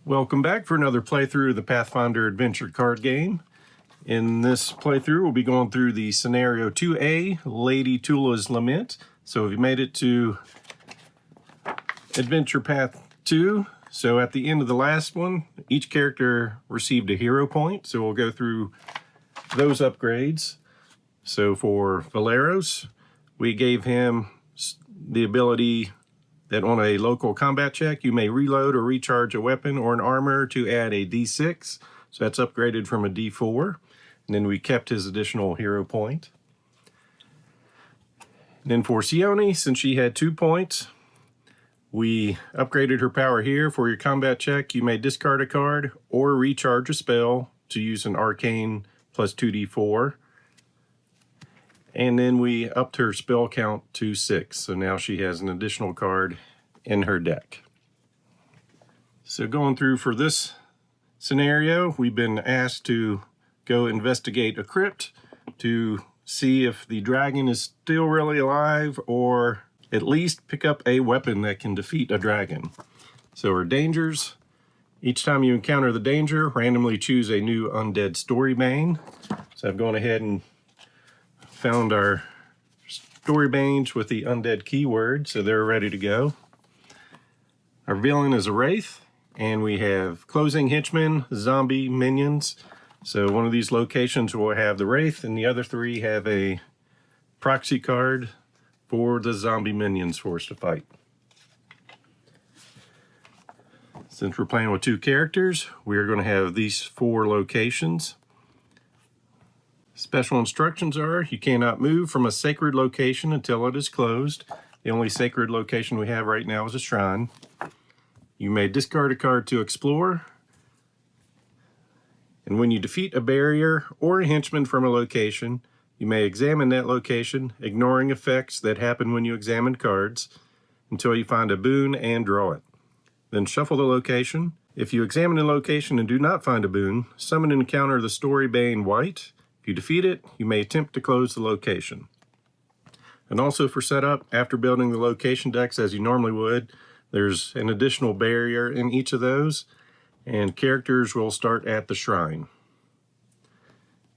Welcome back for another playthrough of the Pathfinder Adventure Card Game. In this playthrough, we'll be going through the Scenario 2A, Lady Tula's Lament. So we made it to Adventure Path 2. So at the end of the last one, each character received a hero point. So we'll go through those upgrades. So for Valeros, we gave him the ability that on a local combat check, you may reload or recharge a weapon or an armor to add a D6. So that's upgraded from a D4. And then we kept his additional hero point. And then for Sione, since she had 2 points, we upgraded her power here. For your combat check, you may discard a card or recharge a spell to use an arcane plus 2d4. And then we upped her spell count to 6. So now she has an additional card in her deck. So going through for this scenario, we've been asked to go investigate a crypt to see if the dragon is still really alive, or at least pick up a weapon that can defeat a dragon. So our dangers: each time you encounter the danger, randomly choose a new undead story bane. So I've gone ahead and found our story banes with the undead keyword, so they're ready to go. Our villain is a wraith, and we have closing henchmen, zombie minions. So one of these locations will have the wraith, and the other 3 have a proxy card for the zombie minions for us to fight. Since we're playing with 2 characters, we're going to have these 4 locations. Special instructions are: you cannot move from a sacred location until it is closed. The only sacred location we have right now is a shrine. You may discard a card to explore. And when you defeat a barrier or a henchman from a location, you may examine that location, ignoring effects that happen when you examine cards, until you find a boon and draw it. Then shuffle the location. If you examine the location and do not find a boon, summon and encounter the story bane white. If you defeat it, you may attempt to close the location. And also for setup, after building the location decks as you normally would, there's an additional barrier in each of those, and characters will start at the shrine.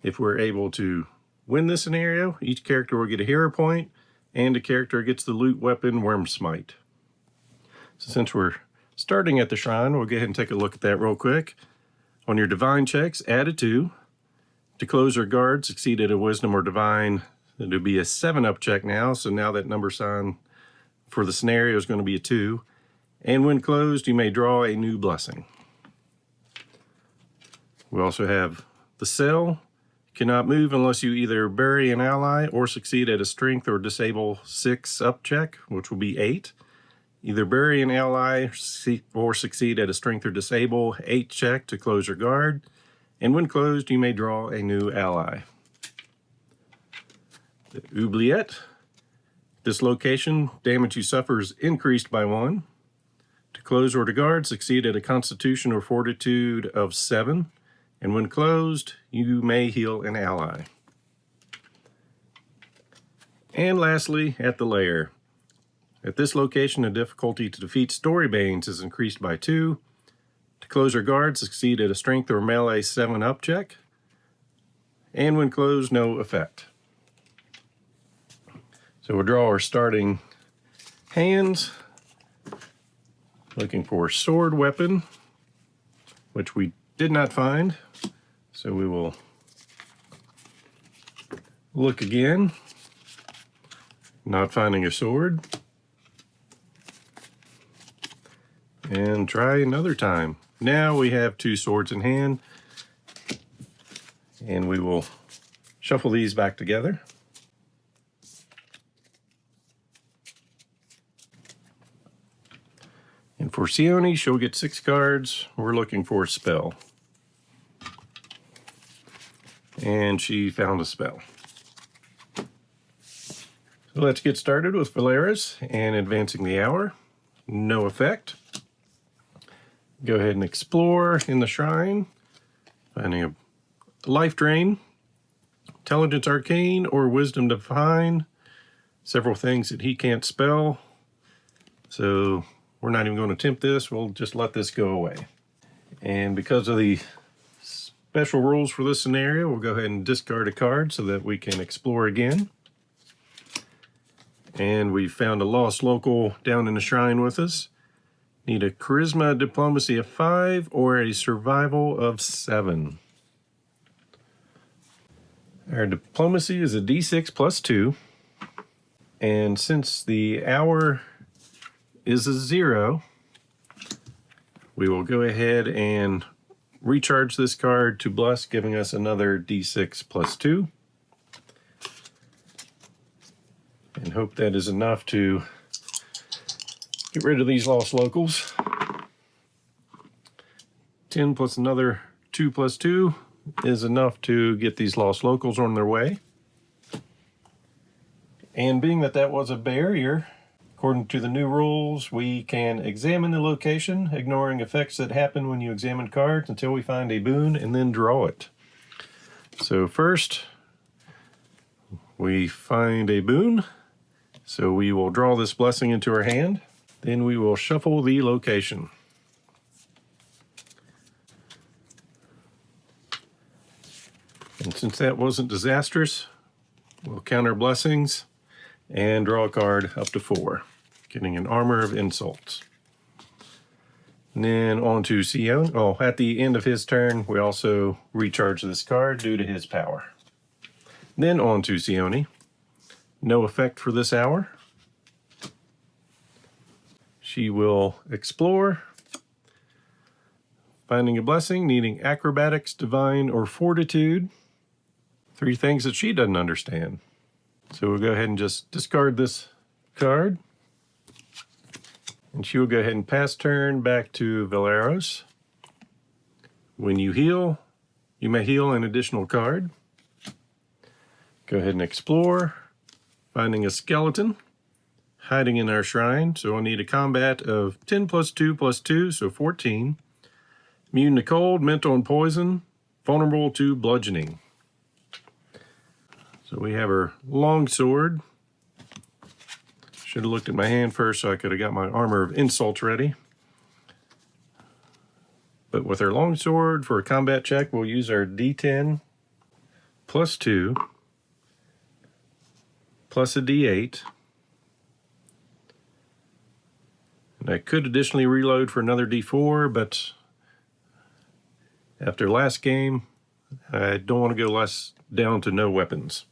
If we're able to win this scenario, each character will get a hero point, and a character gets the loot weapon Worm Smite. So since we're starting at the shrine, we'll go ahead and take a look at that real quick. On your divine checks, add a 2. To close or guard, succeed at a wisdom or divine, it'll be a 7-up check now. So now that number sign for the scenario is going to be a 2. And when closed, you may draw a new blessing. We also have the cell. Cannot move unless you either bury an ally or succeed at a strength or disable 6-up check, which will be 8. Either bury an ally or succeed at a strength or disable 8 check to close or guard. And when closed, you may draw a new ally. The oubliette. This location, damage you suffer is increased by 1. To close or to guard, succeed at a constitution or fortitude of 7. And when closed, you may heal an ally. And lastly, at the lair. At this location, the difficulty to defeat story banes is increased by 2. To close or guard, succeed at a strength or melee 7-up check. And when closed, no effect. So we'll draw our starting hands. Looking for sword weapon, which we did not find. So we will look again. Not finding a sword. And try another time. Now we have 2 swords in hand. And we will shuffle these back together. And for Sione, she'll get 6 cards. We're looking for a spell. And she found a spell. So let's get started with Valeros and advancing the hour. No effect. Go ahead and explore in the shrine. Finding a life drain, intelligence arcane, or wisdom divine. Several things that he can't spell. So we're not even going to attempt this. We'll just let this go away. And because of the special rules for this scenario, we'll go ahead and discard a card so that we can explore again. And we found a lost local down in the shrine with us. Need a charisma diplomacy of 5 or a survival of 7. Our diplomacy is a d6 plus 2. And since the hour is a 0, we will go ahead and recharge this card to bless, giving us another d6 plus 2. And hope that is enough to get rid of these lost locals. 10 plus another 2 plus 2 is enough to get these lost locals on their way. And being that that was a barrier, according to the new rules, we can examine the location, ignoring effects that happen when you examine cards until we find a boon and then draw it. So first, we find a boon. So we will draw this blessing into our hand. Then we will shuffle the location. And since that wasn't disastrous, we'll count our blessings and draw a card up to 4, getting an armor of insults. And then on to Sion. Oh, at the end of his turn, we also recharge this card due to his power. Then on to Sione. No effect for this hour. She will explore, finding a blessing, needing acrobatics, divine, or fortitude. 3 things that she doesn't understand. So we'll go ahead and just discard this card. And she will go ahead and pass turn back to Valeros. When you heal, you may heal an additional card. Go ahead and explore, finding a skeleton hiding in our shrine. So we'll need a combat of 10 plus 2 plus 2, so 14. Immune to cold, mental, and poison. Vulnerable to bludgeoning. So we have her long sword. Should have looked at my hand first so I could have got my armor of insults ready. But with our long sword for a combat check, we'll use our d10 plus 2 plus a d8. And I could additionally reload for another d4, but after last game, I don't want to go down to no weapons.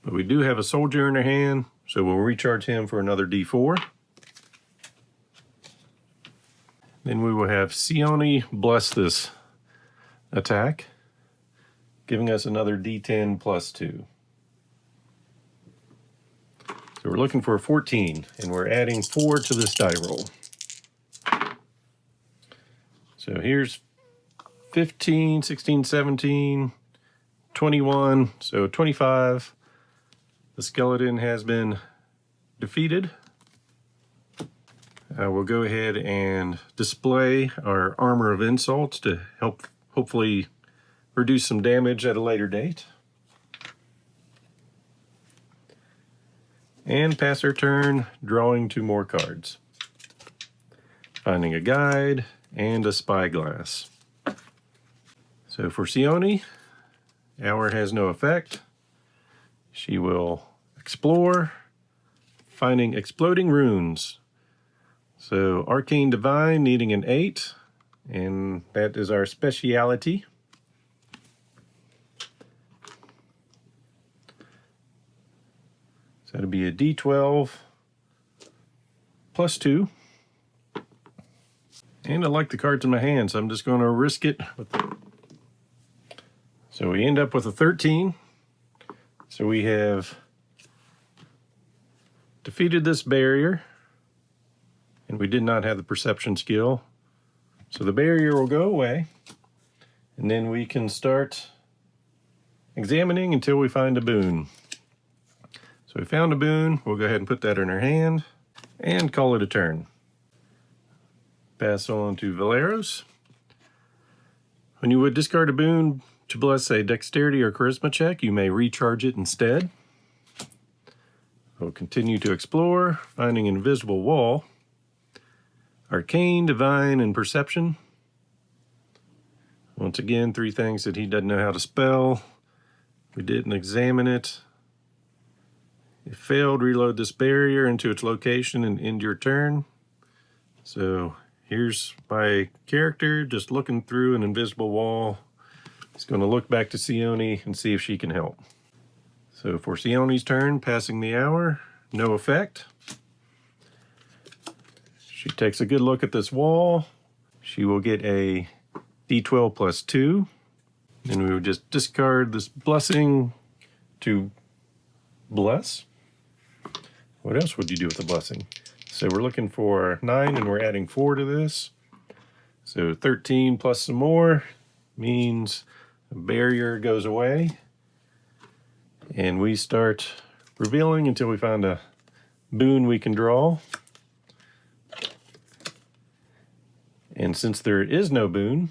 But we do have a soldier in our hand, so we'll recharge him for another d4. Then we will have Sione bless this attack, giving us another d10 plus 2. So we're looking for a 14, and we're adding 4 to this die roll. So here's 15, 16, 17, 21, so 25. The skeleton has been defeated. We'll go ahead and display our armor of insults to help hopefully reduce some damage at a later date. And pass our turn, drawing 2 more cards. Finding a guide and a spyglass. So for Sione, hour has no effect. She will explore, finding exploding runes. So Arcane Divine needing an 8, and that is our speciality. So that'll be a d12 plus 2. And I like the cards in my hand, so I'm just going to risk it. So we end up with a 13. So we have defeated this barrier, and we did not have the perception skill. So the barrier will go away, and then we can start examining until we find a boon. So we found a boon, we'll go ahead and put that in our hand, and call it a turn. Pass on to Valeros. When you would discard a boon to bless a dexterity or charisma check, you may recharge it instead. We'll continue to explore, finding an invisible wall. Arcane, divine, and perception. Once again, 3 things that he doesn't know how to spell. We didn't examine it. It failed. Reload this barrier into its location and end your turn. So here's my character just looking through an invisible wall. He's going to look back to Sione and see if she can help. So for Sione's turn, passing the hour, no effect. She takes a good look at this wall. She will get a D12 plus 2. And we would just discard this blessing to bless. What else would you do with a blessing? So we're looking for 9 and we're adding 4 to this. So 13 plus some more means a barrier goes away. And we start revealing until we find a boon we can draw. And since there is no boon,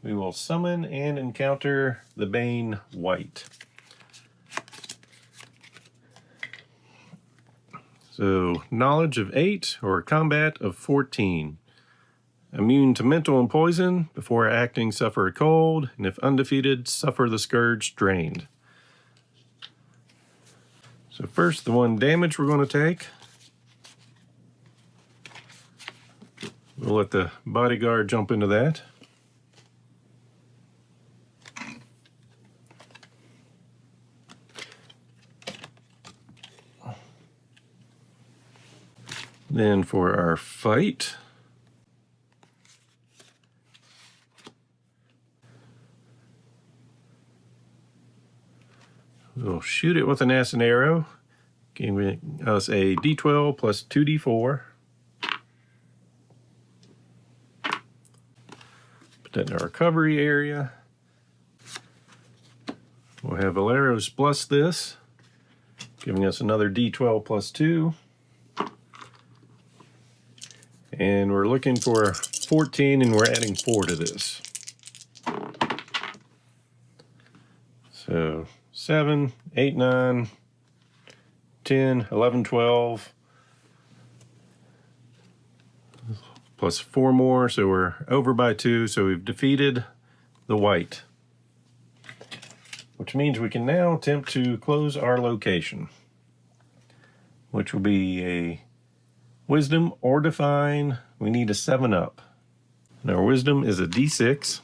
we will summon and encounter the Bane White. So, knowledge of 8 or combat of 14. Immune to mental and poison. Before acting, suffer a cold. And if undefeated, suffer the scourge drained. So first, the 1 damage we're going to take. We'll let the bodyguard jump into that. Then for our fight, we'll shoot it with an ass and arrow, giving us a D12 plus 2D4. Put that in our recovery area. We'll have Valeros bless this, giving us another D12 plus 2. And we're looking for 14 and we're adding 4 to this. So 7, 8, 9, 10, 11, 12. Plus 4 more, so we're over by 2, so we've defeated the white. Which means we can now attempt to close our location, which will be a wisdom or define. We need a 7 up. And our wisdom is a D6.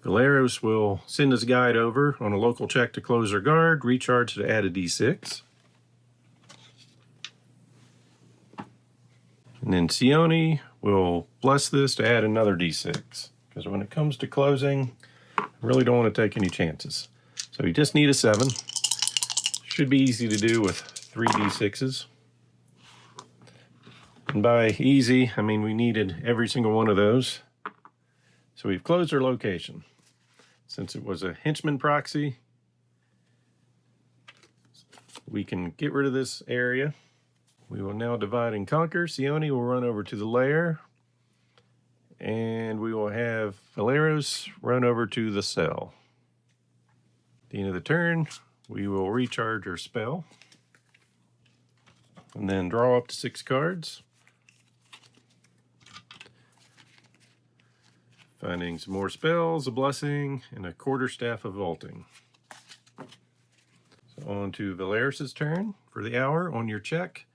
Valeros will send his guide over on a local check to close her guard, recharge to add a D6. And then Sione will bless this to add another D6. Because when it comes to closing, I really don't want to take any chances. So you just need a 7. Should be easy to do with 3 D6s. And by easy, I mean we needed every single one of those. So we've closed our location. Since it was a henchman proxy, we can get rid of this area. We will now divide and conquer. Sione will run over to the lair. And we will have Valeros run over to the cell. At the end of the turn, we will recharge our spell. And then draw up to 6 cards. Finding some more spells, a blessing, and a quarterstaff of vaulting. So on to Valeros' turn. For the hour, on your check,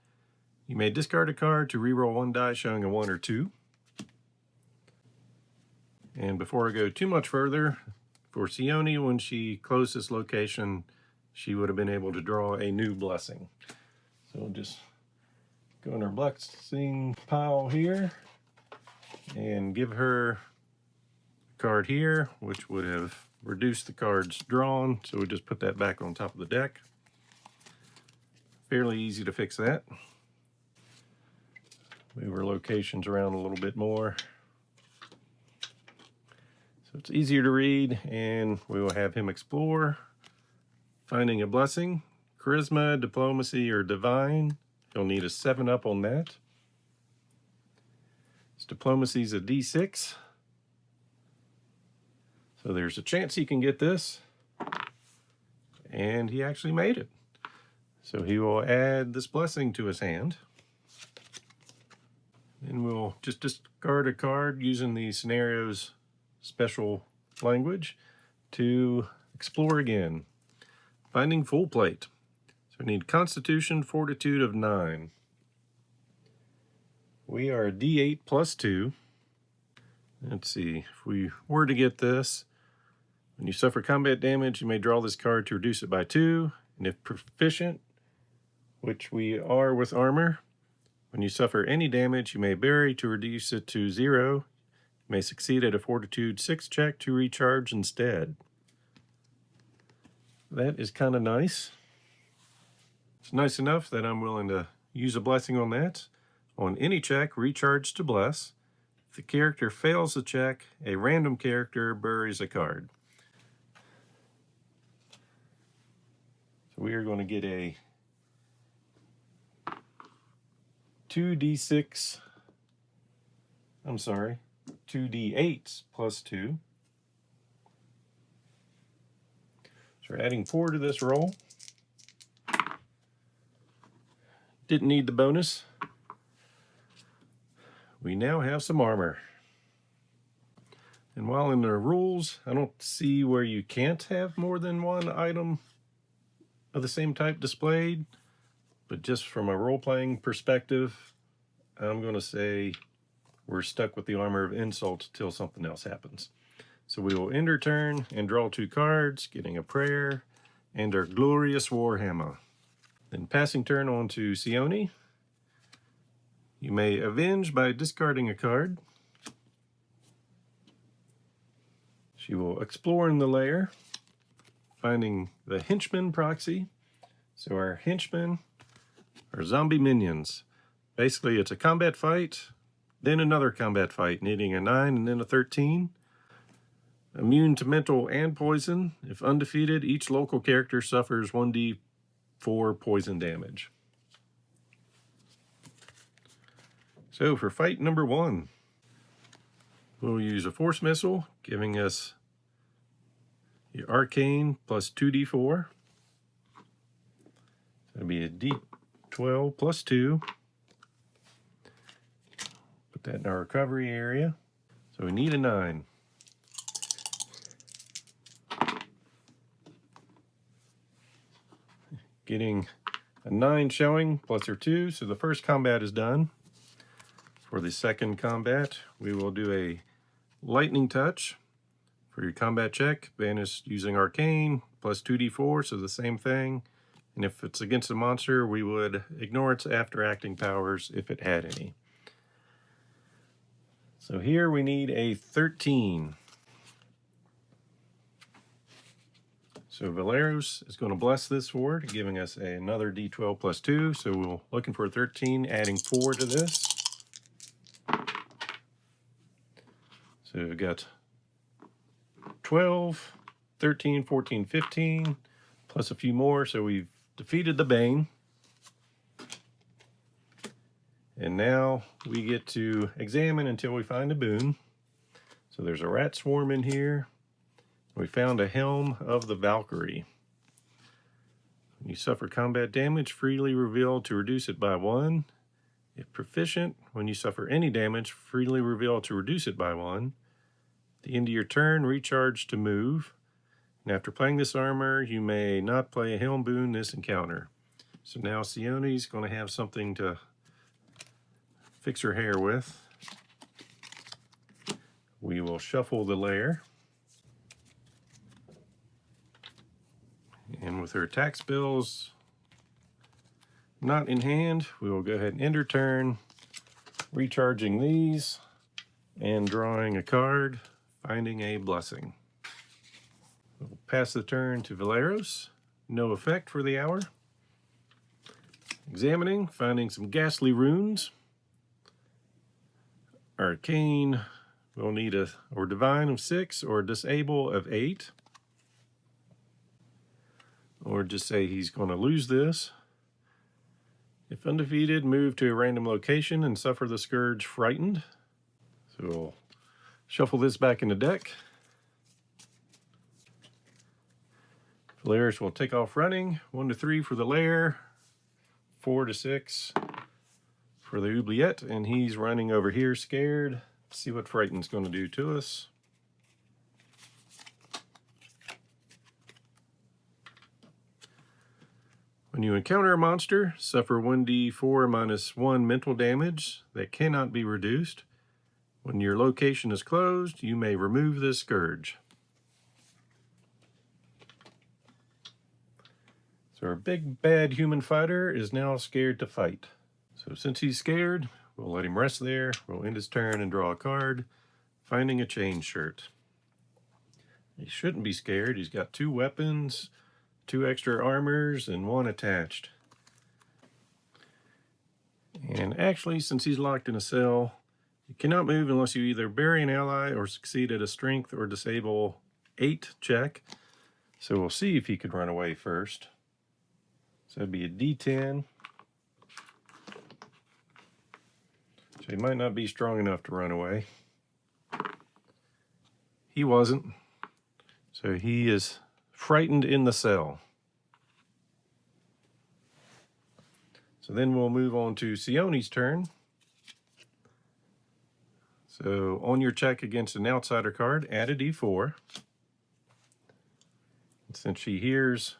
you may discard a card to reroll 1 die showing a 1 or 2. And before I go too much further, for Sione, when she closed this location, she would have been able to draw a new blessing. So we'll just go in our blessing pile here and give her card here, which would have reduced the cards drawn, so we just put that back on top of the deck. Fairly easy to fix that. Move our locations around a little bit more so it's easier to read, and we will have him explore, finding a blessing, charisma, diplomacy, or divine. He'll need a 7 up on that. His diplomacy is a D6. So there's a chance he can get this. And he actually made it. So he will add this blessing to his hand. And we'll just discard a card using the scenario's special language to explore again. Finding full plate. So we need Constitution Fortitude of 9. We are a D8 plus 2. Let's see, if we were to get this, when you suffer combat damage, you may draw this card to reduce it by 2. And if proficient, which we are with armor, when you suffer any damage, you may bury to reduce it to 0. You may succeed at a Fortitude 6 check to recharge instead. That is kind of nice. It's nice enough that I'm willing to use a blessing on that. On any check, recharge to bless. If the character fails the check, a random character buries a card. So we are going to get a 2d8 plus 2. So we're adding 4 to this roll. Didn't need the bonus. We now have some armor. And while in the rules, I don't see where you can't have more than one item of the same type displayed. But just from a role-playing perspective, I'm going to say we're stuck with the armor of insult till something else happens. So we will end our turn and draw 2 cards, getting a prayer and our glorious warhammer. Then passing turn on to Sione. You may avenge by discarding a card. She will explore in the lair, finding the henchman proxy. So our henchmen are zombie minions. Basically, it's a combat fight, then another combat fight, needing a 9 and then a 13. Immune to mental and poison. If undefeated, each local character suffers 1d4 poison damage. So for fight number 1, we'll use a force missile, giving us the arcane plus 2d4. That'll be a d12 plus 2. Put that in our recovery area. So we need a 9. Getting a 9 showing plus our 2, so the first combat is done. For the second combat, we will do a lightning touch. For your combat check, banish using arcane plus 2d4, so the same thing. And if it's against a monster, we would ignore its after acting powers if it had any. So here we need a 13. So Valeros is going to bless this ward, giving us another d12 plus 2. So we're looking for a 13, adding 4 to this. So we've got 12, 13, 14, 15, plus a few more. So we've defeated the Bane. And now we get to examine until we find a boon. So there's a rat swarm in here. We found a helm of the Valkyrie. When you suffer combat damage, freely reveal to reduce it by 1. If proficient, when you suffer any damage, freely reveal to reduce it by 1. At the end of your turn, recharge to move. And after playing this armor, you may not play a helm boon this encounter. So now Sione's going to have something to fix her hair with. We will shuffle the lair. And with her attack spells not in hand, we will go ahead and end her turn, recharging these and drawing a card, finding a blessing. We'll pass the turn to Valeros. No effect for the hour. Examining, finding some ghastly runes. Arcane, we'll need a or divine of 6 or disable of 8. Or just say he's going to lose this. If undefeated, move to a random location and suffer the scourge frightened. So we'll shuffle this back in the deck. Players will take off running. 1 to 3 for the lair, 4 to 6 for the oubliette, and he's running over here scared. Let's see what Frightened's going to do to us. When you encounter a monster, suffer 1d4 minus 1 mental damage that cannot be reduced. When your location is closed, you may remove this scourge. So our big bad human fighter is now scared to fight. So since he's scared, we'll let him rest there. We'll end his turn and draw a card, finding a chain shirt. He shouldn't be scared. He's got 2 weapons, 2 extra armors, and 1 attached. And actually, since he's locked in a cell, you cannot move unless you either bury an ally or succeed at a strength or disable 8 check. So we'll see if he could run away first. So that'd be a D10. So he might not be strong enough to run away. He wasn't. So he is frightened in the cell. So then we'll move on to Sione's turn. So on your check against an outsider card, add a D4. And since she hears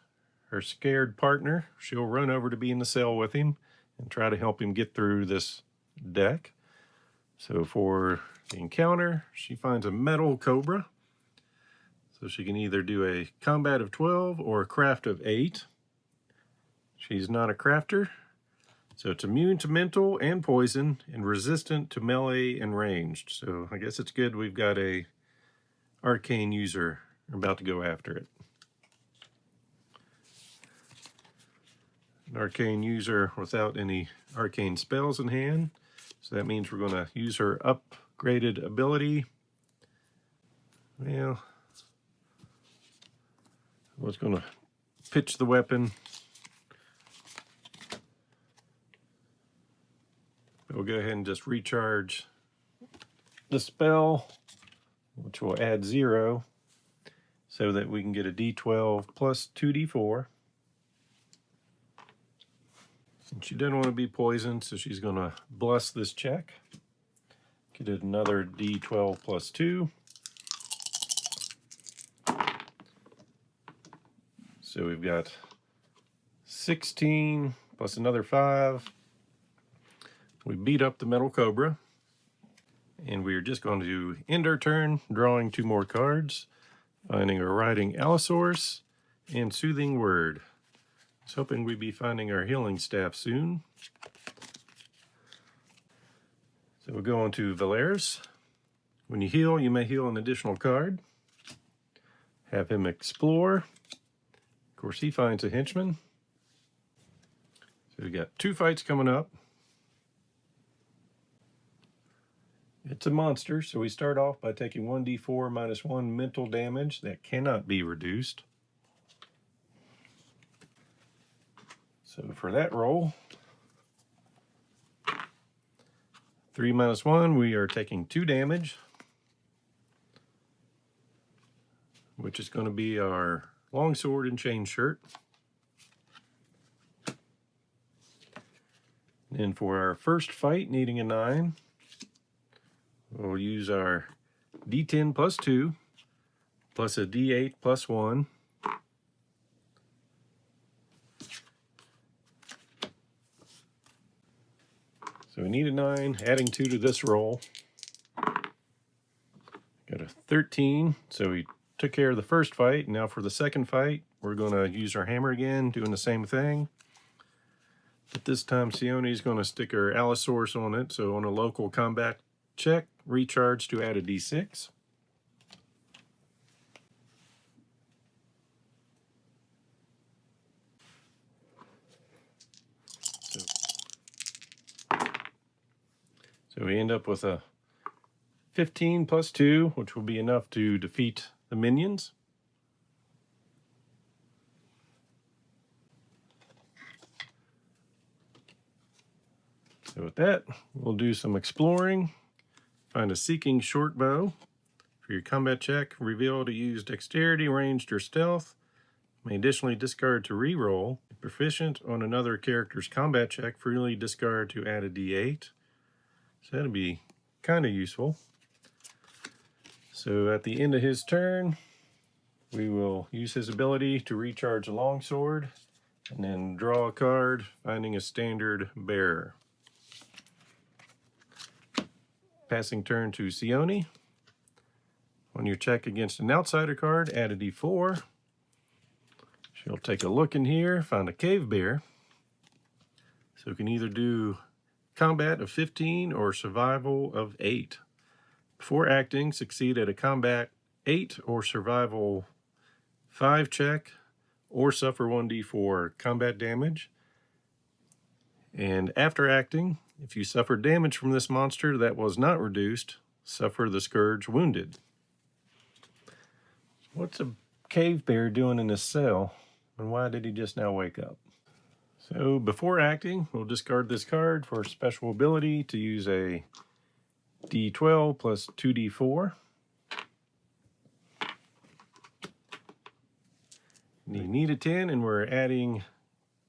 her scared partner, she'll run over to be in the cell with him and try to help him get through this deck. So for the encounter, she finds a metal cobra. So she can either do a combat of 12 or a craft of 8. She's not a crafter, so it's immune to mental and poison and resistant to melee and ranged. So I guess it's good we've got a arcane user about to go after it. An arcane user without any arcane spells in hand. So that means we're going to use her upgraded ability. Well, I was going to pitch the weapon. We'll go ahead and just recharge the spell, which will add 0, so that we can get a D12 plus 2D4. And she didn't want to be poisoned, so she's going to bless this check. Get another D12 plus 2. So we've got 16 plus another 5. We beat up the metal cobra. And we're just going to end our turn drawing 2 more cards, finding or writing Allosaurus and Soothing Word. I was hoping we'd be finding our healing staff soon. So we'll go on to Valerius. When you heal, you may heal an additional card. Have him explore. Of course, he finds a henchman. So we got 2 fights coming up. It's a monster, so we start off by taking 1d4 minus 1 mental damage that cannot be reduced. So for that roll, 3 minus 1, we are taking 2 damage, which is going to be our longsword and chain shirt. And for our first fight, needing a 9, we'll use our D10 plus 2, plus a D8 plus 1. So we need a 9, adding 2 to this roll. Got a 13, so we took care of the first fight. Now for the second fight, we're going to use our hammer again, doing the same thing. But this time, Sione's going to stick her Allosaurus on it, so on a local combat check, recharge to add a D6. So we end up with a 15 plus 2, which will be enough to defeat the minions. So with that, we'll do some exploring. Find a seeking short bow. For your combat check, reveal to use dexterity, ranged, or stealth. may additionally discard to re-roll. If proficient on another character's combat check, freely discard to add a d8. So that'll be kind of useful. So at the end of his turn, we will use his ability to recharge a longsword and then draw a card, finding a standard bearer. Passing turn to Sione. On your check against an outsider card, add a d4. She'll take a look in here, find a cave bear. So we can either do combat of 15 or survival of 8. Before acting, succeed at a combat 8 or survival 5 check, or suffer 1d4 combat damage. And after acting, if you suffer damage from this monster that was not reduced, suffer the Scourge wounded. What's a cave bear doing in this cell, and why did he just now wake up? So before acting, we'll discard this card for a special ability to use a d12 plus 2d4. You need a 10, and we're adding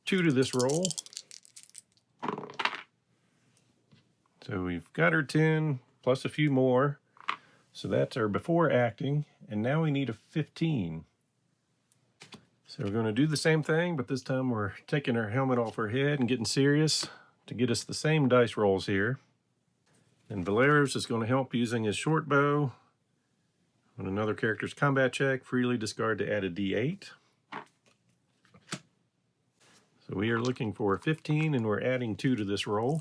2 to this roll. So we've got our 10 plus a few more. So that's our before acting, and now we need a 15. So we're going to do the same thing, but this time we're taking our helmet off our head and getting serious to get us the same dice rolls here. And Valeros is going to help using his short bow. On another character's combat check, freely discard to add a d8. So we are looking for a 15, and we're adding 2 to this roll.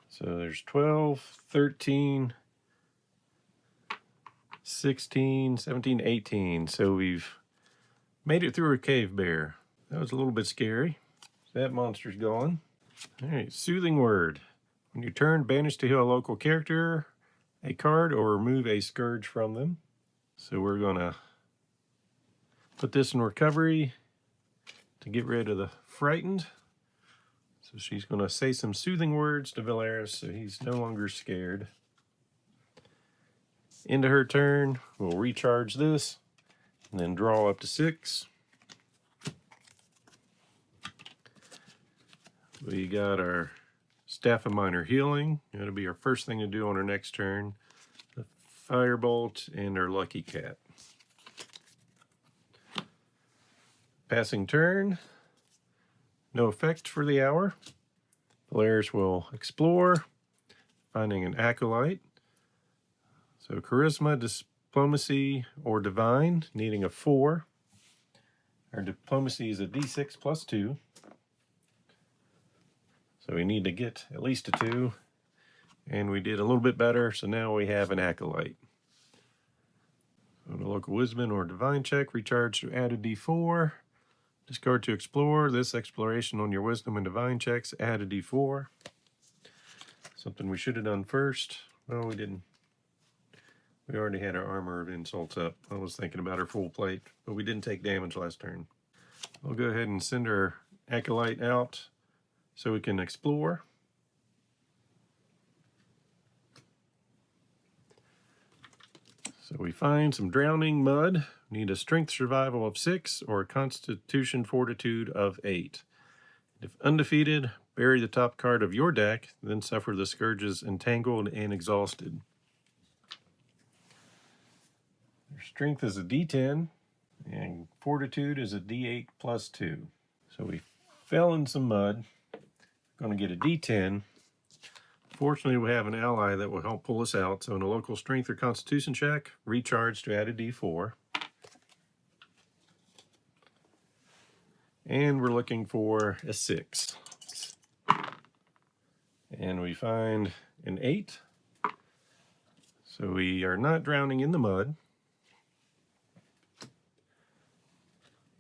So there's 12, 13, 16, 17, 18. So we've made it through a cave bear. That was a little bit scary. That monster's gone. All right, soothing word. When you turn, banish to heal a local character, a card, or remove a scourge from them. So we're gonna put this in recovery to get rid of the frightened. So she's gonna say some soothing words to Valeros so he's no longer scared. Into her turn, we'll recharge this and then draw up to 6. We got our Staff of Minor Healing. That'll be our first thing to do on our next turn. The Firebolt and our Lucky Cat. Passing turn. No effect for the hour. Valeros will explore, finding an acolyte. So charisma, diplomacy, or divine, needing a 4. Our diplomacy is a d6 plus 2. So we need to get at least a 2. And we did a little bit better, so now we have an acolyte. On a local wisdom or divine check, recharge to add a d4. Discard to explore. This exploration on your wisdom and divine checks, add a d4. Something we should have done first. Well, we didn't. We already had our armor of insults up. I was thinking about our full plate, but we didn't take damage last turn. I'll go ahead and send our acolyte out so we can explore. So we find some drowning mud. Need a strength survival of 6 or a constitution fortitude of 8. If undefeated, bury the top card of your deck, then suffer the scourges entangled and exhausted. Their strength is a d10, and fortitude is a d8 plus 2. So we fell in some mud. Going to get a d10. Fortunately, we have an ally that will help pull us out. So in a local strength or constitution check, recharge to add a d4. And we're looking for a 6. And we find an 8. So we are not drowning in the mud.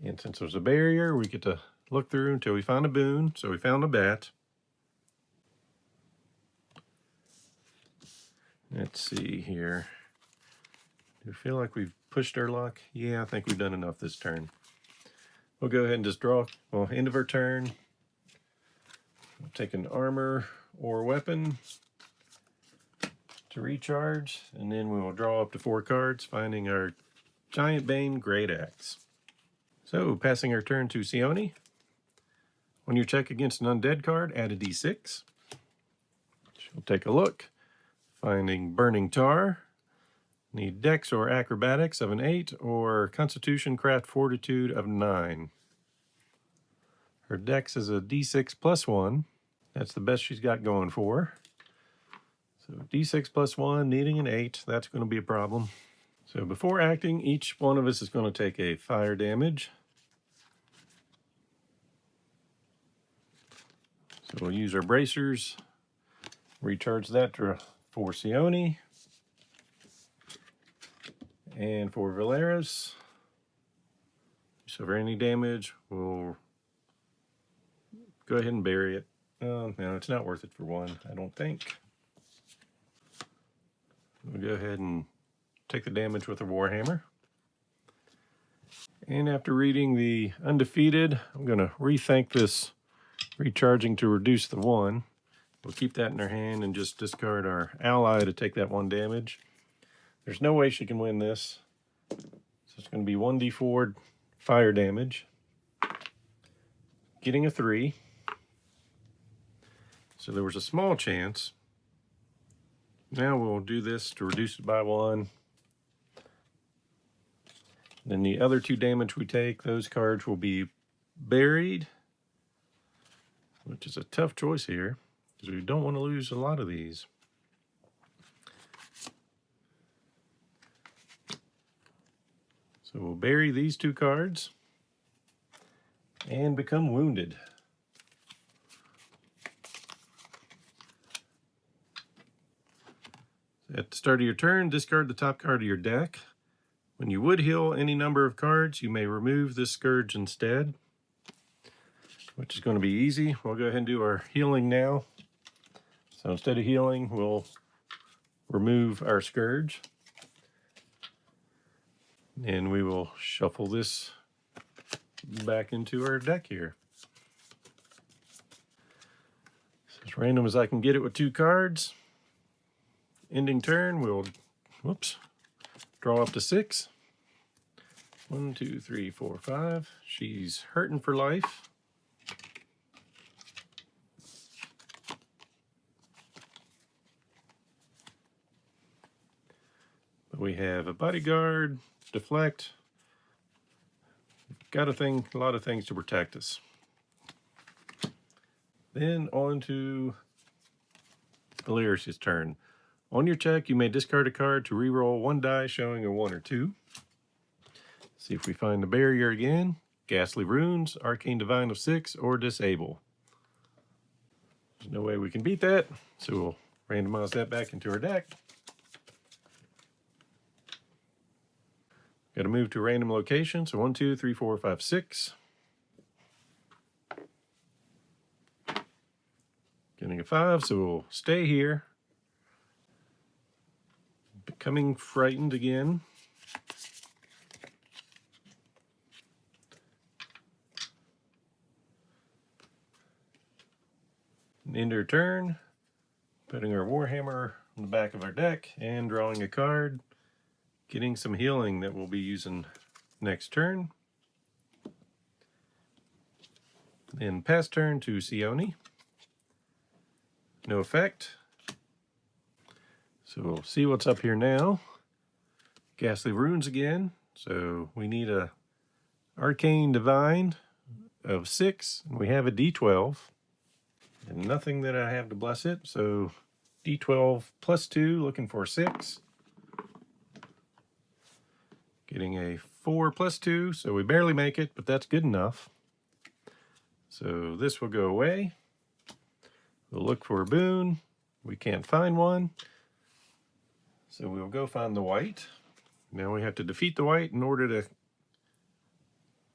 And since there's a barrier, we get to look through until we find a boon. So we found a bat. Let's see here. Do we feel like we've pushed our luck? Yeah, I think we've done enough this turn. We'll go ahead and just draw, well, end of our turn. We'll take an armor or weapon. to recharge, and then we will draw up to 4 cards, finding our Giant Bane Great Axe. So, passing our turn to Sione. On your check against an undead card, add a d6. She'll take a look, finding Burning Tar. Need Dex or Acrobatics of an 8 or Constitution Craft Fortitude of 9. Her Dex is a d6 plus 1. That's the best she's got going for her. So d6 plus 1, needing an 8, that's going to be a problem. So before acting, each one of us is going to take a fire damage. So we'll use our bracers, recharge that for Sione. And for Valeris, so for any damage, we'll go ahead and bury it. No, it's not worth it for 1, I don't think. We'll go ahead and take the damage with a Warhammer. And after reading the Undefeated, I'm going to rethink this recharging to reduce the 1. We'll keep that in our hand and just discard our ally to take that 1 damage. There's no way she can win this. So it's going to be 1d4 fire damage. Getting a 3. So there was a small chance. Now we'll do this to reduce it by 1. Then the other 2 damage we take, those cards will be buried, which is a tough choice here, because we don't want to lose a lot of these. So we'll bury these 2 cards and become wounded. At the start of your turn, discard the top card of your deck. When you would heal any number of cards, you may remove this Scourge instead, which is going to be easy. We'll go ahead and do our healing now. So instead of healing, we'll remove our Scourge. And we will shuffle this back into our deck here. So as random as I can get it with 2 cards. Ending turn, we'll, draw up to 6. 1, 2, 3, 4, 5. She's hurting for life. But we have a bodyguard, deflect. Got a lot of things to protect us. Then on to Valeris' turn. On your check, you may discard a card to reroll 1 die showing a 1 or 2. See if we find the barrier again. Ghastly Runes, Arcane Divine of 6, or Disable. There's no way we can beat that, so we'll randomize that back into our deck. Got to move to a random location, so 1, 2, 3, 4, 5, 6. Getting a 5, so we'll stay here. Becoming frightened again. End our turn, putting our Warhammer on the back of our deck and drawing a card, getting some healing that we'll be using next turn. Then pass turn to Sione. No effect. So we'll see what's up here now. Ghastly Runes again. So we need a Arcane Divine of 6, and we have a D12. And nothing that I have to bless it, so D12 plus 2, looking for 6. Getting a 4 plus 2, so we barely make it, but that's good enough. So this will go away. We'll look for a boon. We can't find one. So we'll go find the white. Now we have to defeat the white in order to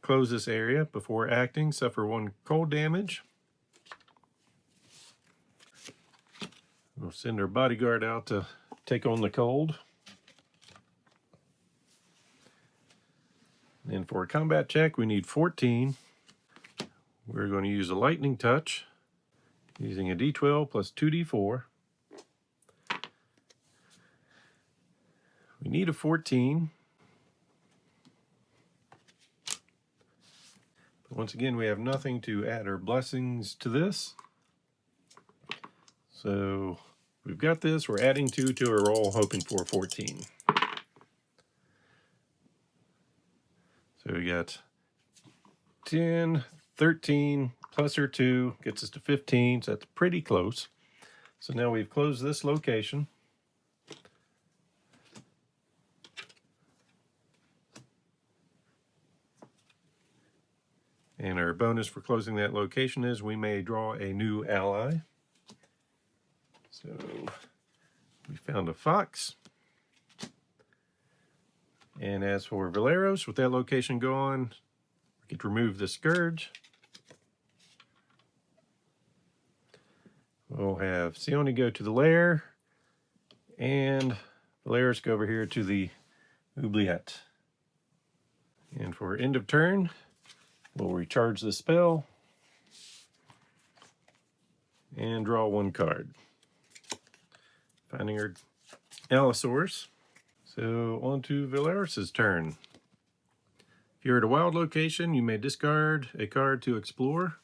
close this area. Before acting, suffer 1 cold damage. We'll send our bodyguard out to take on the cold. And for a combat check, we need 14. We're going to use a lightning touch, using a D12 plus 2D4. need a 14. But once again, we have nothing to add our blessings to this. So we've got this. We're adding 2 to our roll, hoping for 14. So we got 10, 13, plus our 2 gets us to 15, so that's pretty close. So now we've closed this location. And our bonus for closing that location is we may draw a new ally. So we found a fox. And as for Valeros, with that location gone, we could remove the scourge. We'll have Sione go to the lair, and Valeros go over here to the oubliette. And for end of turn, we'll recharge the spell and draw 1 card. Finding our Allosaurus. So on to Valeros' turn. If you're at a wild location, you may discard a card to explore.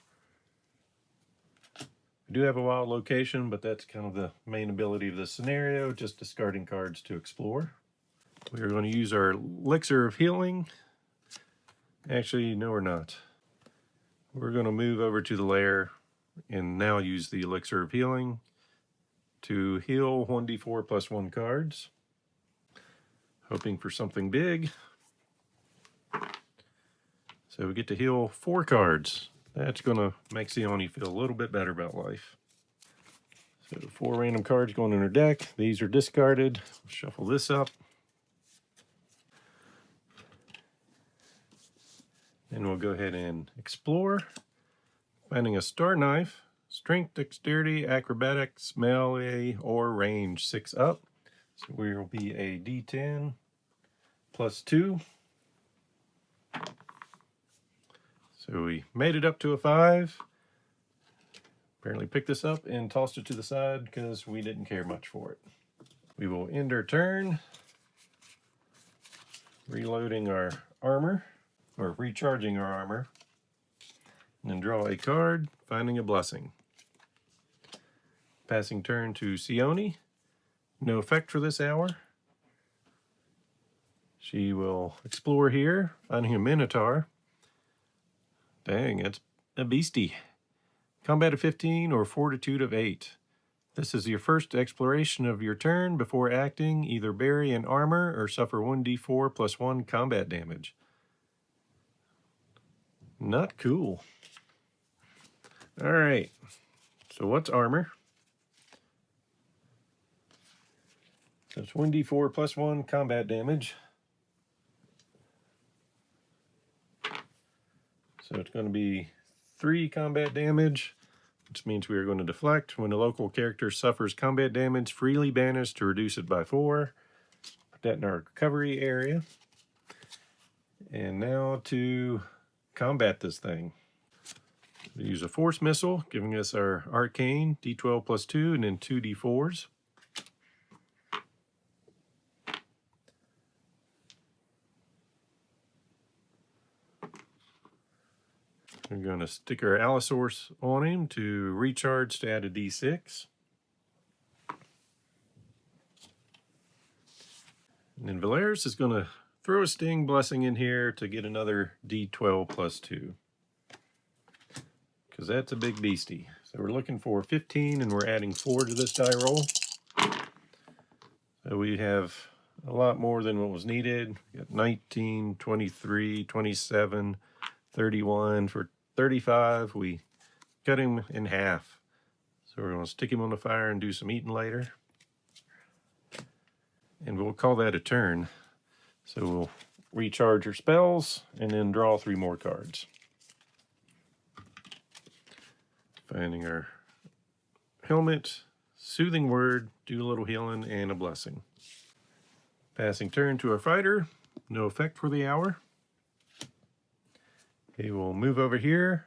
We do have a wild location, but that's kind of the main ability of this scenario, just discarding cards to explore. We are going to use our elixir of healing. Actually, no, we're not. We're going to move over to the lair and now use the elixir of healing to heal 1d4 plus 1 cards. Hoping for something big. So we get to heal 4 cards. That's going to make Sione feel a little bit better about life. So 4 random cards going in her deck. These are discarded. Shuffle this up. Then we'll go ahead and explore. Finding a star knife. Strength, dexterity, acrobatics, melee, or range 6 up. So we will be a D10 plus 2. So we made it up to a 5. Apparently picked this up and tossed it to the side because we didn't care much for it. We will end our turn, reloading our armor, or recharging our armor, and then draw a card, finding a blessing. Passing turn to Sione. No effect for this hour. She will explore here, finding a Minotaur. Dang, it's a beastie. Combat of 15 or Fortitude of 8. This is your first exploration of your turn. Before acting, either bury an armor or suffer 1d4 plus 1 combat damage. Not cool. Alright, so what's armor? So it's 1d4 plus 1 combat damage. So it's going to be 3 combat damage, which means we are going to deflect. When a local character suffers combat damage, freely banish to reduce it by 4. Put that in our recovery area. And now to combat this thing. We use a force missile, giving us our arcane, d12 plus 2, and then 2 d4s. We're going to stick our Allosaurus on him to recharge to add a d6. And then Valeros is going to throw a sting blessing in here to get another d12 plus 2. Because that's a big beastie. So we're looking for 15 and we're adding 4 to this die roll. So we have a lot more than what was needed. We got 19, 23, 27, 31 for 35. We cut him in half. So we're going to stick him on the fire and do some eating later. And we'll call that a turn. So we'll recharge our spells and then draw 3 more cards. Finding our helmet, soothing word, do a little healing, and a blessing. Passing turn to our fighter. No effect for the hour. Okay, we'll move over here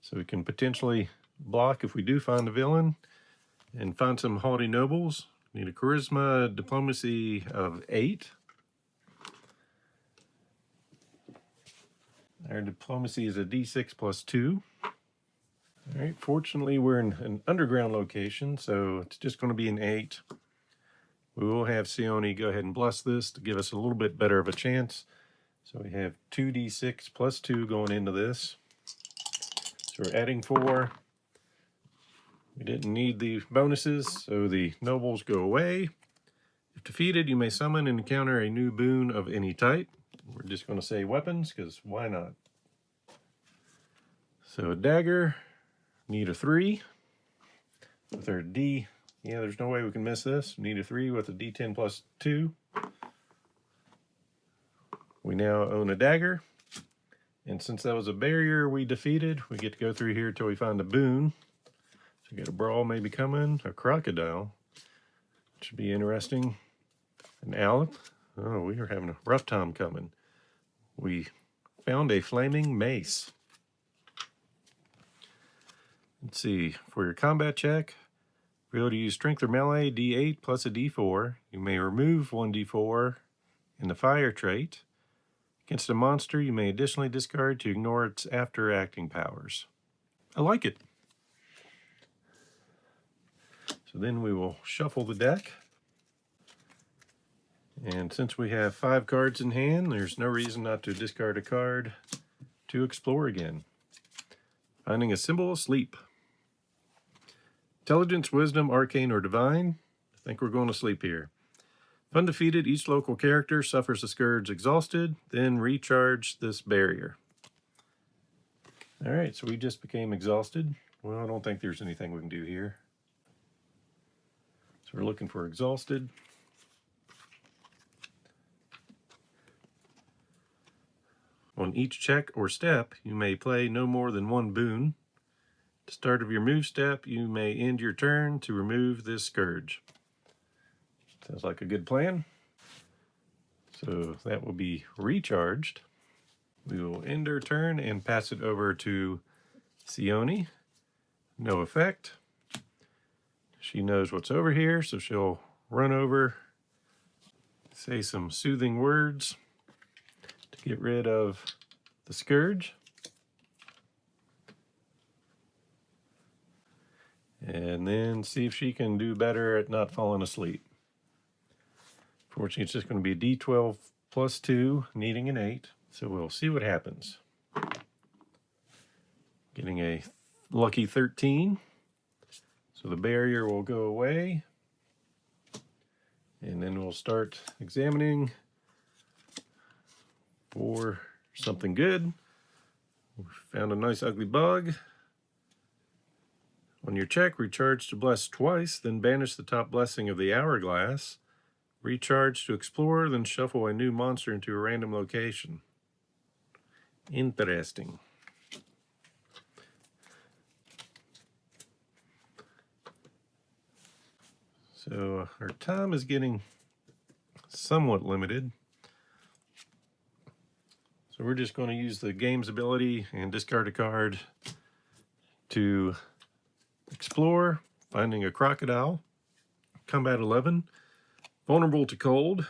so we can potentially block if we do find a villain and find some haughty nobles. Need a charisma diplomacy of 8. Our diplomacy is a d6 plus 2. All right, fortunately we're in an underground location, so it's just going to be an 8. We will have Sione go ahead and bless this to give us a little bit better of a chance. So we have 2d6 plus 2 going into this. So we're adding 4. We didn't need the bonuses, so the nobles go away. If defeated, you may summon and encounter a new boon of any type. We're just going to say weapons, because why not? So a dagger, need a 3. With our D, yeah, there's no way we can miss this. Need a 3 with a D10 plus 2. We now own a dagger. And since that was a barrier we defeated, we get to go through here till we find a boon. So we got a brawl maybe coming, a crocodile. Should be interesting. An owl. Oh, we are having a rough time coming. We found a flaming mace. Let's see, for your combat check, be able to use strength or melee, d8 plus a d4. You may remove 1 d4 in the fire trait. Against a monster, you may additionally discard to ignore its after-acting powers. I like it. So then we will shuffle the deck. And since we have 5 cards in hand, there's no reason not to discard a card to explore again. Finding a symbol of sleep. Intelligence, wisdom, arcane, or divine. I think we're going to sleep here. If undefeated, each local character suffers a scourge exhausted, then recharge this barrier. Alright, so we just became exhausted. Well, I don't think there's anything we can do here. So we're looking for exhausted. On each check or step, you may play no more than 1 boon. At the start of your move step, you may end your turn to remove this scourge. Sounds like a good plan. So that will be recharged. We will end our turn and pass it over to Sione. No effect. She knows what's over here, so she'll run over, say some soothing words to get rid of the scourge. And then see if she can do better at not falling asleep. Fortunately, it's just going to be a d12 plus 2, needing an 8. So we'll see what happens. Getting a lucky 13. So the barrier will go away. And then we'll start examining for something good. We found a nice ugly bug. On your check, recharge to bless twice, then banish the top blessing of the hourglass. Recharge to explore, then shuffle a new monster into a random location. Interesting. So our time is getting somewhat limited. So we're just going to use the game's ability and discard a card to explore, finding a crocodile. Combat 11. Vulnerable to cold.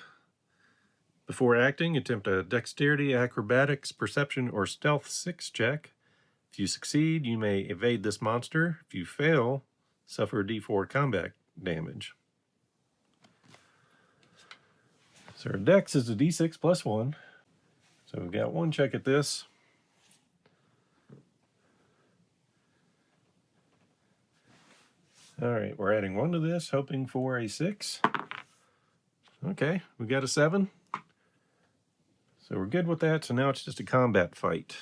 Before acting, attempt a dexterity, acrobatics, perception, or stealth 6 check. If you succeed, you may evade this monster. If you fail, suffer a d4 combat damage. So our dex is a d6 plus 1. So we've got 1 check at this. Alright, we're adding 1 to this, hoping for a 6. Okay, we got a 7. So we're good with that, so now it's just a combat fight.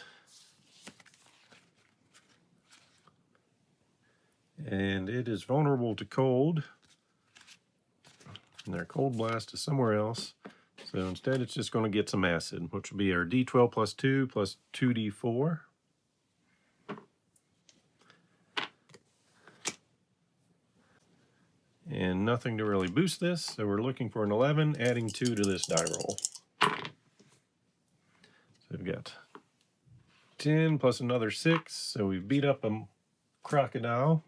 And it is vulnerable to cold. And their cold blast is somewhere else. So instead it's just going to get some acid, which will be our d12 plus 2 plus 2d4. And nothing to really boost this, so we're looking for an 11, adding 2 to this die roll. So we've got 10 plus another 6, so we've beat up a crocodile.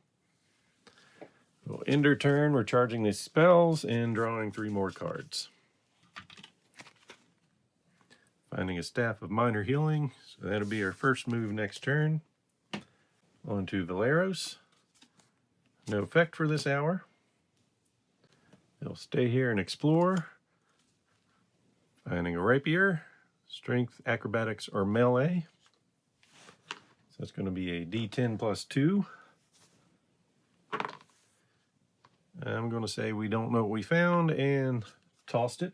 We'll end our turn, we're charging these spells and drawing 3 more cards. Finding a staff of minor healing, so that'll be our first move next turn. On to Valeros. No effect for this hour. He'll stay here and explore. Finding a rapier, strength, acrobatics, or melee. So that's going to be a D10 plus 2. I'm going to say we don't know what we found and tossed it.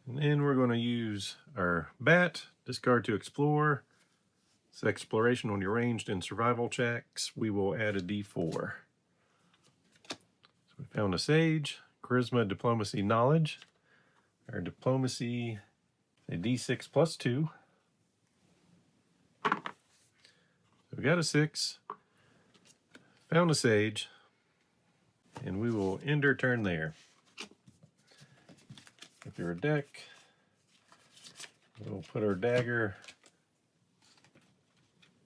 And then we're going to use our bat, discard to explore. It's exploration on your ranged and survival checks. We will add a D4. So we found a sage, charisma, diplomacy, knowledge. Our diplomacy, a D6 plus 2. So we got a 6. Found a sage. And we will end our turn there. Go through our deck. We'll put our dagger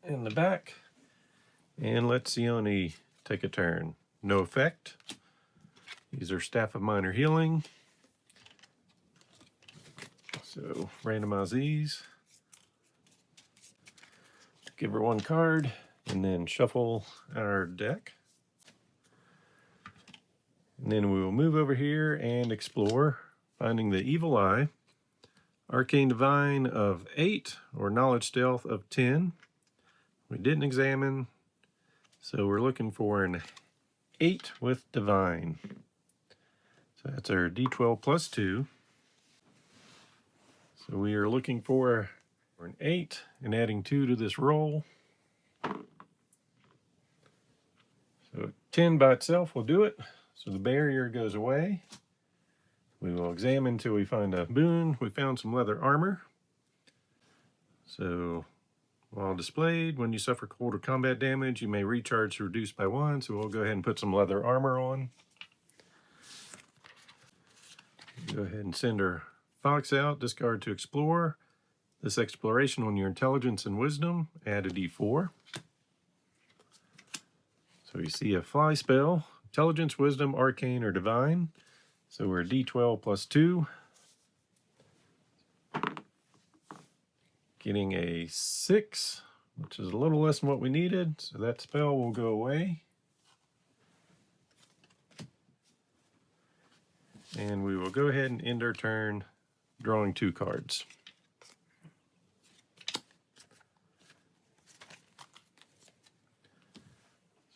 in the back. And let Sione take a turn. No effect. These are Staff of Minor Healing. So randomize these. Give her one card and then shuffle our deck. And then we will move over here and explore, finding the Evil Eye, Arcane Divine of 8, or Knowledge Stealth of 10. We didn't examine, so we're looking for an 8 with Divine. So that's our D12 plus 2. So we are looking for an 8 and adding 2 to this roll. So 10 by itself will do it. So the barrier goes away. We will examine until we find a boon. We found some leather armor. So while displayed, when you suffer cold or combat damage, you may recharge to reduce by 1. So we'll go ahead and put some leather armor on. Go ahead and send our fox out, discard to explore. This exploration on your intelligence and wisdom, add a D4. So you see a fly spell, intelligence, wisdom, arcane, or divine. So we're D12 plus 2. Getting a 6, which is a little less than what we needed. So that spell will go away. And we will go ahead and end our turn drawing 2 cards.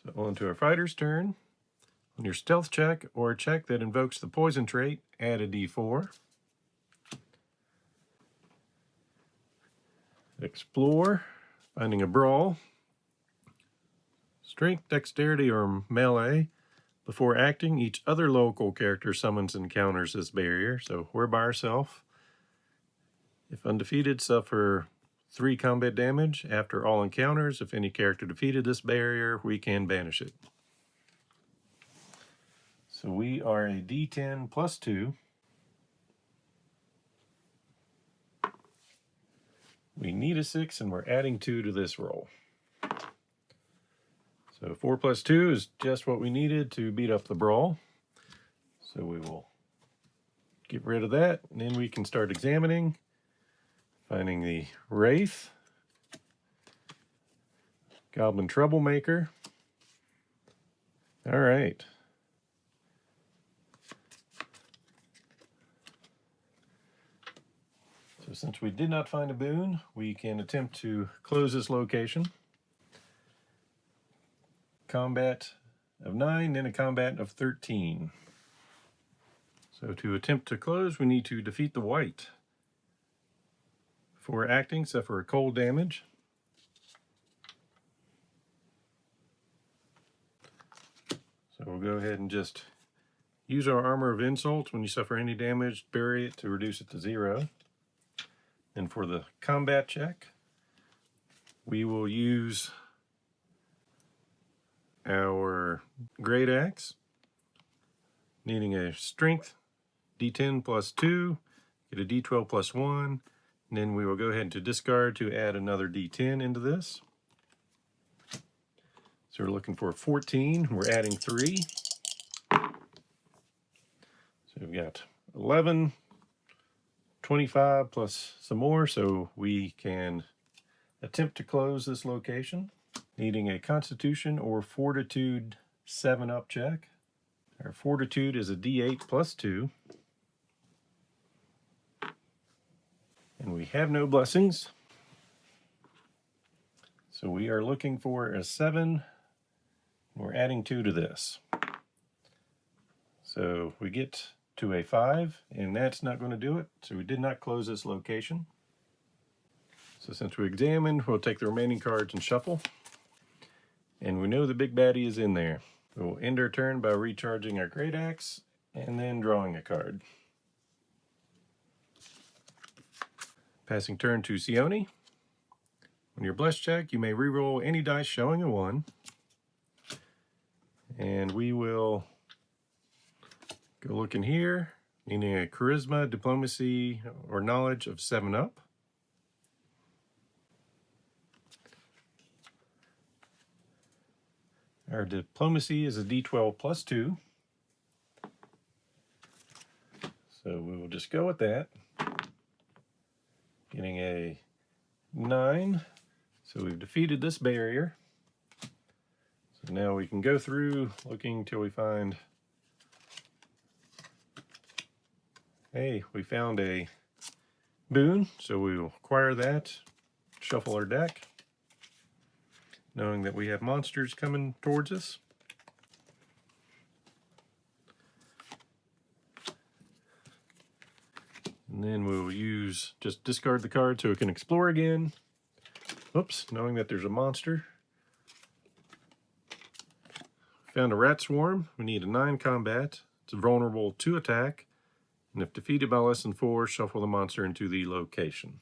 So on to our fighter's turn. On your stealth check or a check that invokes the poison trait, add a D4. Explore, finding a brawl. Strength, dexterity, or melee. Before acting, each other local character summons and counters this barrier. So we're by ourselves. If undefeated, suffer 3 combat damage. After all encounters, if any character defeated this barrier, we can banish it. So we are a D10 plus 2. We need a 6 and we're adding 2 to this roll. So 4 plus 2 is just what we needed to beat up the brawl. So we will get rid of that and then we can start examining. Finding the Wraith, Goblin Troublemaker. All right. So since we did not find a boon, we can attempt to close this location. Combat of 9, then a combat of 13. So to attempt to close, we need to defeat the white. Before acting, suffer a cold damage. So we'll go ahead and just use our Armor of Insult. When you suffer any damage, bury it to reduce it to 0. And for the combat check, we will use our Great Axe, needing a Strength D10 plus 2, get a D12 plus 1, and then we will go ahead to discard to add another D10 into this. So we're looking for 14, we're adding 3. So we've got 11 25 plus some more, so we can attempt to close this location, needing a Constitution or Fortitude 7-up check. Our Fortitude is a D8 plus 2. And we have no blessings. So we are looking for a 7. We're adding 2 to this. So we get to a 5, and that's not going to do it. So we did not close this location. So since we examined, we'll take the remaining cards and shuffle. And we know the big baddie is in there. We'll end our turn by recharging our Great Axe and then drawing a card. Passing turn to Sione. On your bless check, you may reroll any dice showing a 1. And we will go look in here, needing a charisma, diplomacy, or knowledge of 7-up. Our diplomacy is a D12 plus 2. So we will just go with that. Getting a 9. So we've defeated this barrier. So now we can go through looking till we find, hey, we found a boon. So we will acquire that, shuffle our deck, knowing that we have monsters coming towards us. And then we'll just discard the card so it can explore again. Oops, knowing that there's a monster. Found a rat swarm. We need a 9 combat. It's vulnerable to attack. And if defeated by less than 4, shuffle the monster into the location.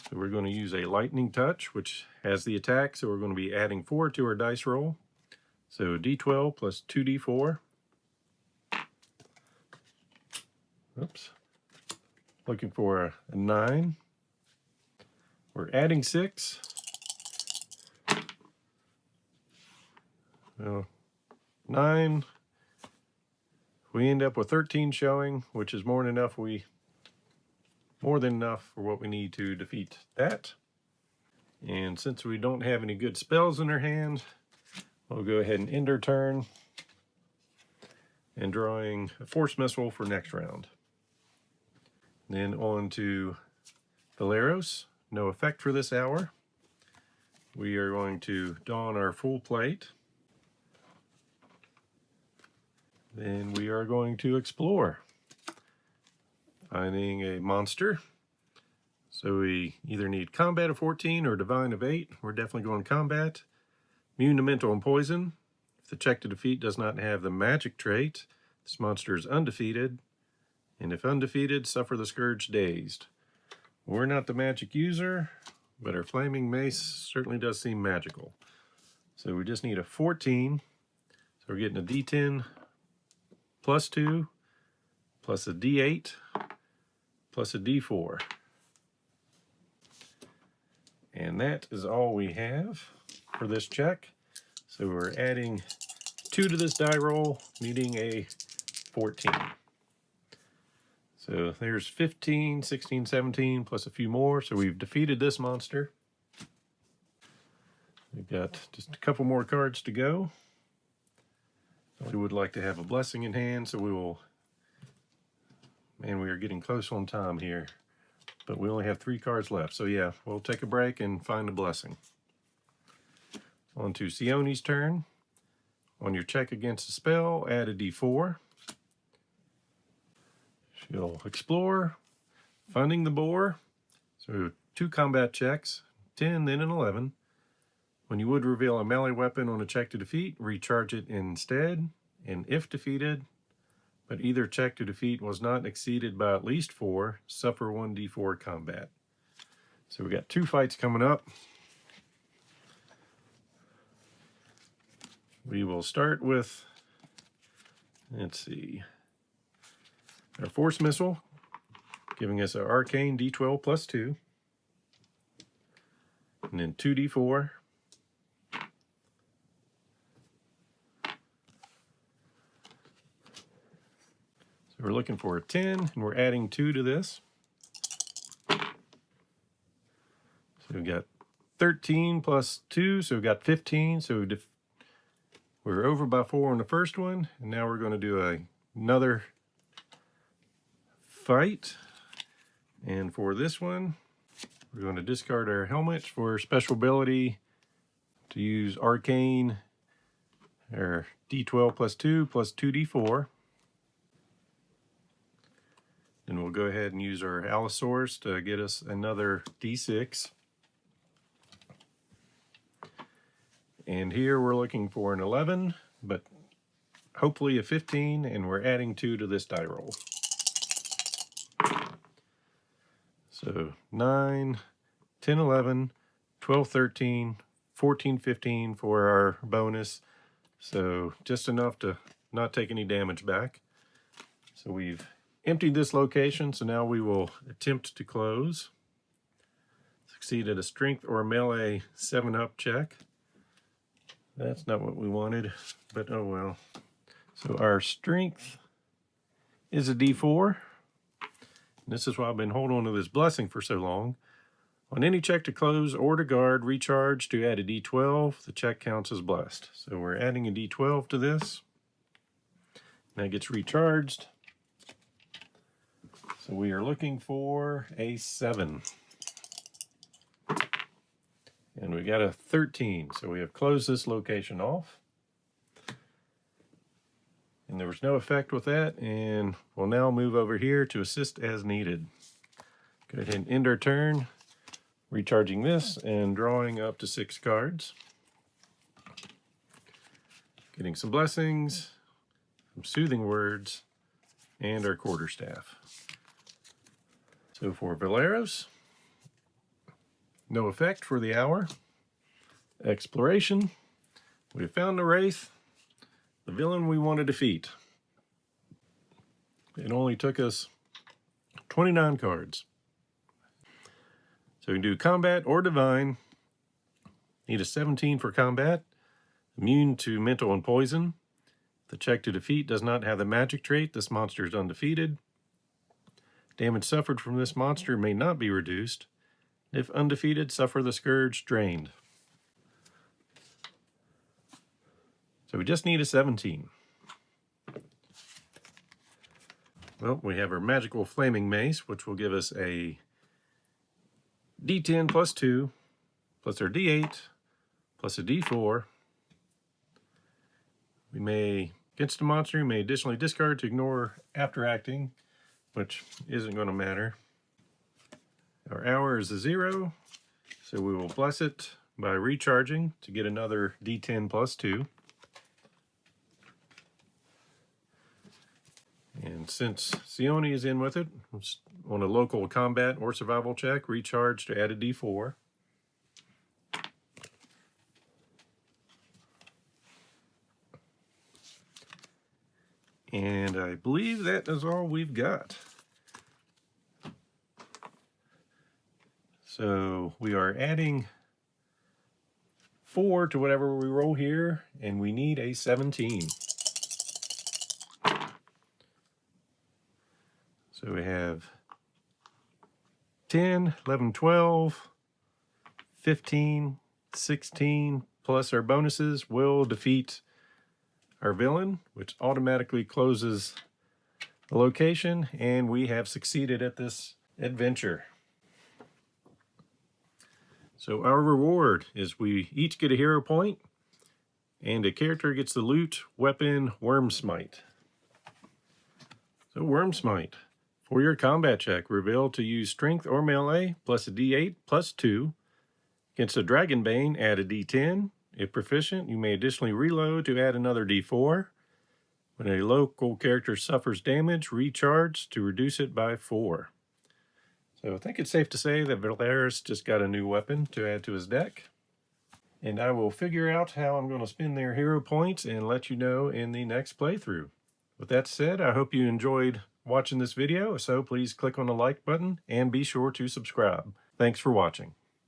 So we're going to use a lightning touch, which has the attack. So we're going to be adding 4 to our dice roll. So D12 plus 2D4. Oops. Looking for a 9. We're adding 6. Well, 9. We end up with 13 showing, which is more than enough for what we need to defeat that. And since we don't have any good spells in our hand, we'll go ahead and end our turn and drawing a force missile for next round. Then on to Valeros. No effect for this hour. We are going to don our full plate. Then we are going to explore. Finding a monster. So we either need combat of 14 or divine of 8. We're definitely going combat. Immune to mental and poison. If the check to defeat does not have the magic trait, this monster is undefeated. And if undefeated, suffer the scourge dazed. We're not the magic user, but our flaming mace certainly does seem magical. So we just need a 14. So we're getting a D10 plus 2, plus a D8, plus a D4. And that is all we have for this check. So we're adding 2 to this die roll, needing a 14. So there's 15, 16, 17, plus a few more. So we've defeated this monster. We've got just a couple more cards to go. We would like to have a blessing in hand, so we will... Man, we are getting close on time here. But we only have 3 cards left. So yeah, we'll take a break and find a blessing. On to Sione's turn. On your check against a spell, add a D4. She'll explore, finding the boar. So 2 combat checks, 10, then an 11. When you would reveal a melee weapon on a check to defeat, recharge it instead. And if defeated, but either check to defeat was not exceeded by at least 4, suffer 1d4 combat. So we got 2 fights coming up. We will start with, let's see, our force missile, giving us an arcane D12 plus 2, and then 2d4, So we're looking for a 10, and we're adding 2 to this. So we've got 13 plus 2, so we've got 15. So we're over by 4 on the first one, and now we're going to do another fight. And for this one, we're going to discard our helmet for special ability to use arcane, or D12 plus 2d4. And we'll go ahead and use our Allosaurus to get us another D6. And here we're looking for an 11, but hopefully a 15, and we're adding 2 to this die roll. So 9, 10, 11, 12, 13, 14, 15 for our bonus. So just enough to not take any damage back. So we've emptied this location, so now we will attempt to close. Succeed at a strength or a melee 7-up check. That's not what we wanted, but oh well. So our strength is a D4. And this is why I've been holding on to this blessing for so long. On any check to close or to guard, recharge to add a D12, the check counts as blessed. So we're adding a D12 to this. And that gets recharged. So we are looking for a 7. And we got a 13, so we have closed this location off. And there was no effect with that, and we'll now move over here to assist as needed. Go ahead and end our turn, recharging this and drawing up to 6 cards. Getting some blessings, some soothing words, and our quarterstaff. So for Valeros, no effect for the hour. Exploration. We have found the Wraith, the villain we want to defeat. It only took us 29 cards. So we can do combat or divine. Need a 17 for combat. Immune to mental and poison. The check to defeat does not have the magic trait. This monster is undefeated. Damage suffered from this monster may not be reduced. If undefeated, suffer the scourge drained. So we just need a 17. Well, we have our magical flaming mace, which will give us a D10 plus 2, plus our D8, plus a D4. We may, against a monster, we may additionally discard to ignore after acting, which isn't going to matter. Our hour is a 0, so we will bless it by recharging to get another D10 plus 2. And since Sione is in with it, on a local combat or survival check, recharge to add a D4. And I believe that is all we've got. So we are adding 4 to whatever we roll here, and we need a 17. So we have 10, 11, 12, 15, 16, plus our bonuses will defeat our villain, which automatically closes the location, and we have succeeded at this adventure. So our reward is we each get a hero point, and a character gets the loot weapon Worm Smite. So Worm Smite. For your combat check, reveal to use strength or melee plus a D8 plus 2. Against a Dragonbane, add a D10. If proficient, you may additionally reload to add another D4. When a local character suffers damage, recharge to reduce it by 4. So I think it's safe to say that Valeros just got a new weapon to add to his deck. And I will figure out how I'm going to spend their hero points and let you know in the next playthrough. With that said, I hope you enjoyed watching this video. So please click on the like button and be sure to subscribe. Thanks for watching.